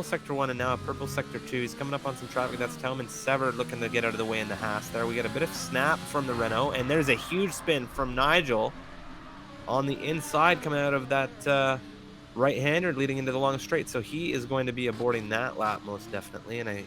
sector 1 and now a purple sector 2. He's coming up on some traffic. That's Tillman Severed looking to get out of the way in the Haas there. We get a bit of snap from the Renault, and there's a huge spin from Nigel on the inside coming out of that right-hander leading into the long straight. So he is going to be aborting that lap most definitely, and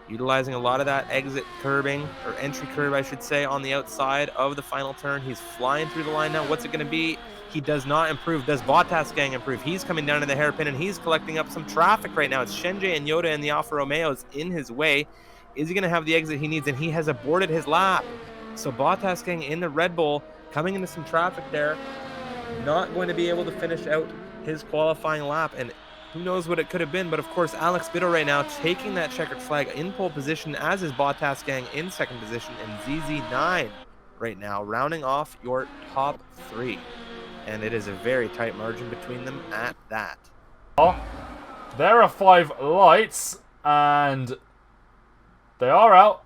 utilizing a lot of that exit curbing, or entry curb, I should say, on the outside of the final turn. He's flying through the line now. What's it going to be? He does not improve. Does Bottas gang improve? He's coming down to the hairpin, and he's collecting up some traffic right now. It's Shenjie and Yoda and the Alfa Romeos in his way. Is he going to have the exit he needs? And he has aborted his lap. So Bottas gang in the Red Bull, coming into some traffic there, not going to be able to finish out his qualifying lap. And who knows what it could have been, but of course Alex Biddle right now taking that checkered flag in pole position, as is Bottas gang in second position, and ZZ9 right now rounding off your top 3. And it is a very tight margin between them at that. There are 5 lights, and they are out.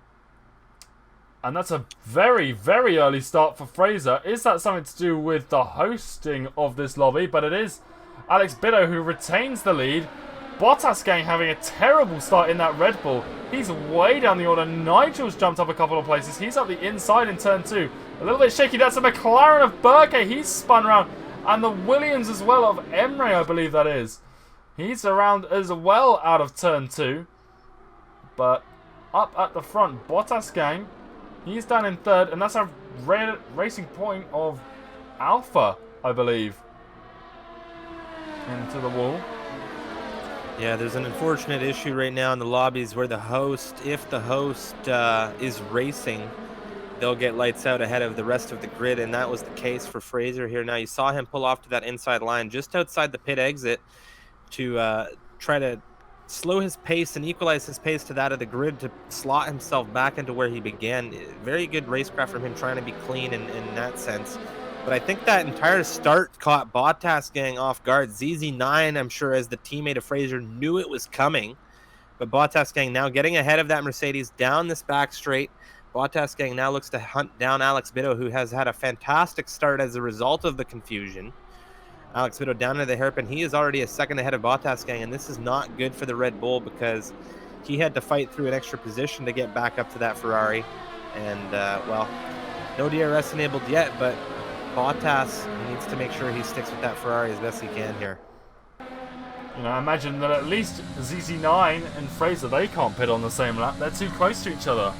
And that's a very, very early start for Fraser. Is that something to do with the hosting of this lobby? But it is Alex Biddle who retains the lead. Bottas gang having a terrible start in that Red Bull. He's way down the order. Nigel's jumped up a couple of places. He's up the inside in turn 2. A little bit shaky. That's a McLaren of Burke. He's spun around. And the Williams as well of Emre, I believe that is. He's around as well out of turn 2. But up at the front, Bottas gang, he's down in 3rd. And that's a racing point of Alpha, I believe. Into the wall. Yeah, there's an unfortunate issue right now in the lobbies where the host, if the host is racing, they'll get lights out ahead of the rest of the grid, and that was the case for Fraser here. Now you saw him pull off to that inside line just outside the pit exit to try to slow his pace and equalize his pace to that of the grid to slot himself back into where he began. Very good racecraft from him, trying to be clean in that sense. But I think that entire start caught Bottas gang off guard. ZZ9, I'm sure, as the teammate of Fraser, knew it was coming. But Bottas gang now getting ahead of that Mercedes down this back straight. Bottas gang now looks to hunt down Alex Biddle, who has had a fantastic start as a result of the confusion. Alex Biddle down to the hairpin. He is already a second ahead of Bottas gang, and this is not good for the Red Bull because he had to fight through an extra position to get back up to that Ferrari. And, well, no DRS enabled yet, but Bottas needs to make sure he sticks with that Ferrari as best he can here. You know, I imagine that at least ZZ9 and Fraser, they can't pit on the same lap. They're too close to each other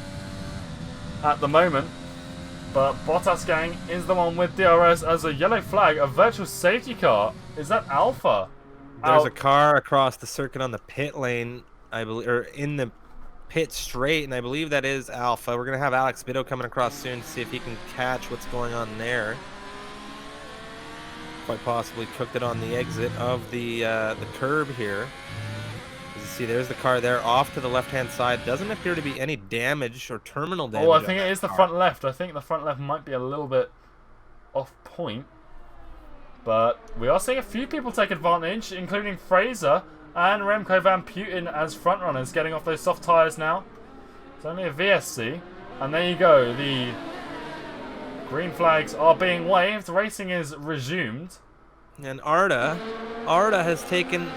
at the moment. But Bottas gang is the one with DRS as a yellow flag, a virtual safety car. Is that Alpha? There's a car across the circuit on the pit lane, I believe, or in the pit straight, and I believe that is Alpha. We're going to have Alex Biddle coming across soon to see if he can catch what's going on there. Quite possibly cooked it on the exit of the curb here. As you see, there's the car there off to the left-hand side. Doesn't appear to be any damage or terminal damage. Oh, I think it is the front left. I think the front left might be a little bit off point. But we are seeing a few people take advantage, including Fraser and Remco Van Putten as front runners, getting off those soft tyres now. It's only a VSC. And there you go. The green flags are being waved. Racing is resumed. And Arda has taken...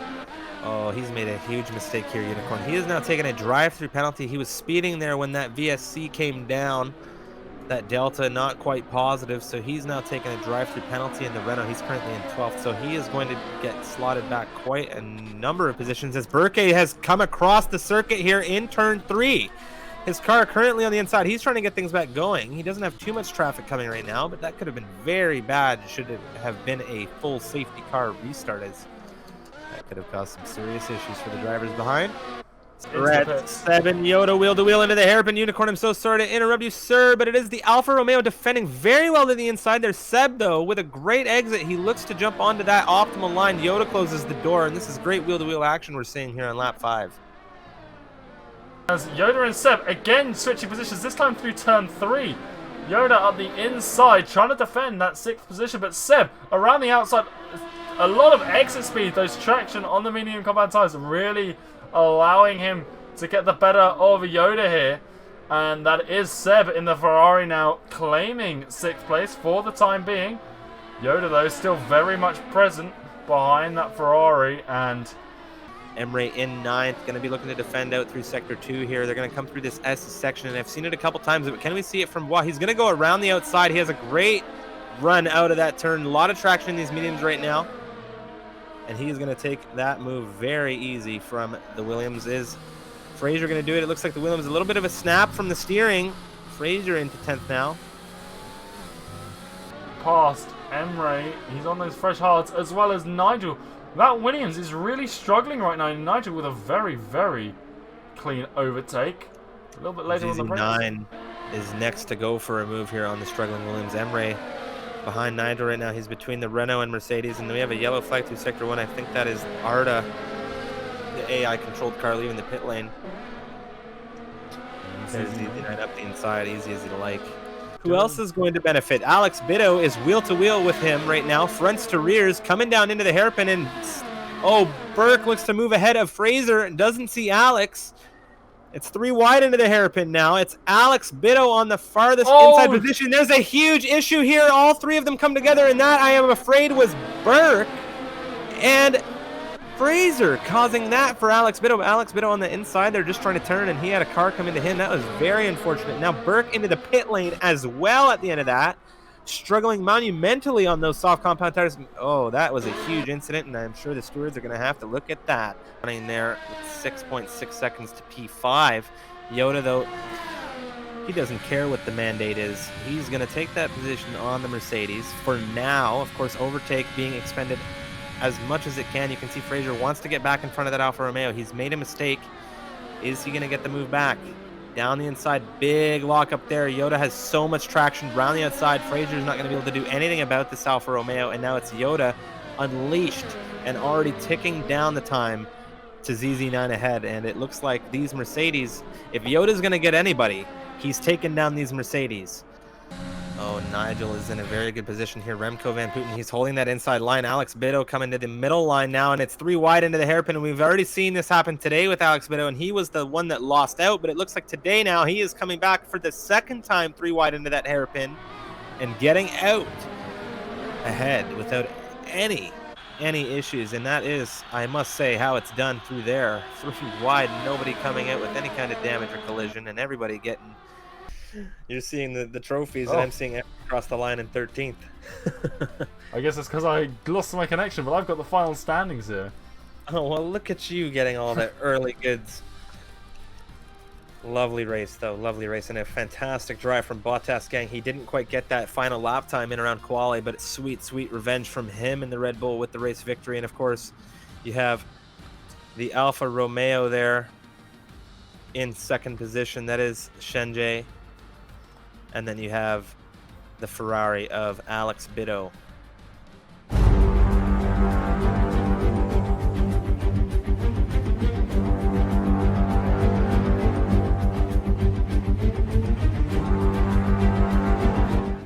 Oh, he's made a huge mistake here, Unicorn. He has now taken a drive-through penalty. He was speeding there when that VSC came down. That Delta not quite positive, so he's now taking a drive-through penalty in the Renault. He's currently in 12th, so he is going to get slotted back quite a number of positions as Burke has come across the circuit here in turn 3. His car currently on the inside. He's trying to get things back going. He doesn't have too much traffic coming right now, but that could have been very bad should it have been a full safety car restart, as that could have caused some serious issues for the drivers behind. Red 7 Yoda wheel to wheel into the hairpin. Unicorn, I'm so sorry to interrupt you, sir, but it is the Alfa Romeo defending very well to the inside. There's Seb, though, with a great exit. He looks to jump onto that optimal line. Yoda closes the door, and this is great wheel to wheel action we're seeing here on lap 5. As Yoda and Seb again switching positions, this time through turn 3. Yoda up the inside trying to defend that 6th position, but Seb around the outside. A lot of exit speed, those traction on the medium compound tires really allowing him to get the better of Yoda here. And that is Seb in the Ferrari now claiming 6th place for the time being. Yoda, though, still very much present behind that Ferrari. And Emre in ninth, going to be looking to defend out through sector 2 here. They're going to come through this S section, and I've seen it a couple times, but can we see it from Bois? He's going to go around the outside. He has a great run out of that turn. A lot of traction in these mediums right now, and he's going to take that move very easy from the Williams. Is Fraser going to do it? It looks like the Williams, a little bit of a snap from the steering. Fraser into 10th now. Past Emre, he's on those fresh hards, as well as Nigel. That Williams is really struggling right now. Nigel with a very, very clean overtake. A little bit later on the brakes. 9 is next to go for a move here on the struggling Williams. Emre behind Nigel right now. He's between the Renault and Mercedes, and we have a yellow flag through sector 1. I think that is Arda, the AI-controlled car leaving the pit lane. There's Easy 9 up the inside, easy as you like. Who else is going to benefit? Alex Bitto is wheel-to-wheel with him right now, fronts to rears, coming down into the hairpin, and oh, Burke looks to move ahead of Fraser and doesn't see Alex. It's 3 wide into the hairpin now. It's Alex Bitto on the farthest inside position. There's a huge issue here. All 3 of them come together, and that, I am afraid, was Burke and Fraser causing that for Alex Bitto. Alex Bitto on the inside, they're just trying to turn, and he had a car come into him. That was very unfortunate. Now Burke into the pit lane as well at the end of that, struggling monumentally on those soft compound tires. Oh, that was a huge incident, and I'm sure the stewards are going to have to look at that. Running there with 6.6 seconds to P5. Yoda, though, he doesn't care what the mandate is. He's going to take that position on the Mercedes for now. Of course, overtake being expended as much as it can. You can see Fraser wants to get back in front of that Alfa Romeo. He's made a mistake. Is he going to get the move back? Down the inside, big lock up there. Yoda has so much traction around the outside. Fraser's not going to be able to do anything about this Alfa Romeo, and now it's Yoda unleashed and already ticking down the time to ZZ9 ahead. And it looks like these Mercedes, if Yoda's going to get anybody, he's taking down these Mercedes. Oh, Nigel is in a very good position here. Remco Van Putten, he's holding that inside line. Alex Bitto coming to the middle line now, and it's 3 wide into the hairpin. And we've already seen this happen today with Alex Bitto, and he was the one that lost out. But it looks like today now he is coming back for the second time 3 wide into that hairpin and getting out ahead without any issues. And that is, I must say, how it's done through there. 3 wide, nobody coming out with any kind of damage or collision, and everybody getting... You're seeing the trophies, and I'm seeing across the line in 13th. I guess it's because I lost my connection, but I've got the final standings here. Oh, well, look at you getting all the early goods. Lovely race, though. Lovely race, and a fantastic drive from Bottas gang. He didn't quite get that final lap time in around quali, but it's sweet, sweet revenge from him in the Red Bull with the race victory. And, of course, you have the Alfa Romeo there in second position. That is Shenjie. And then you have the Ferrari of Alex Bitto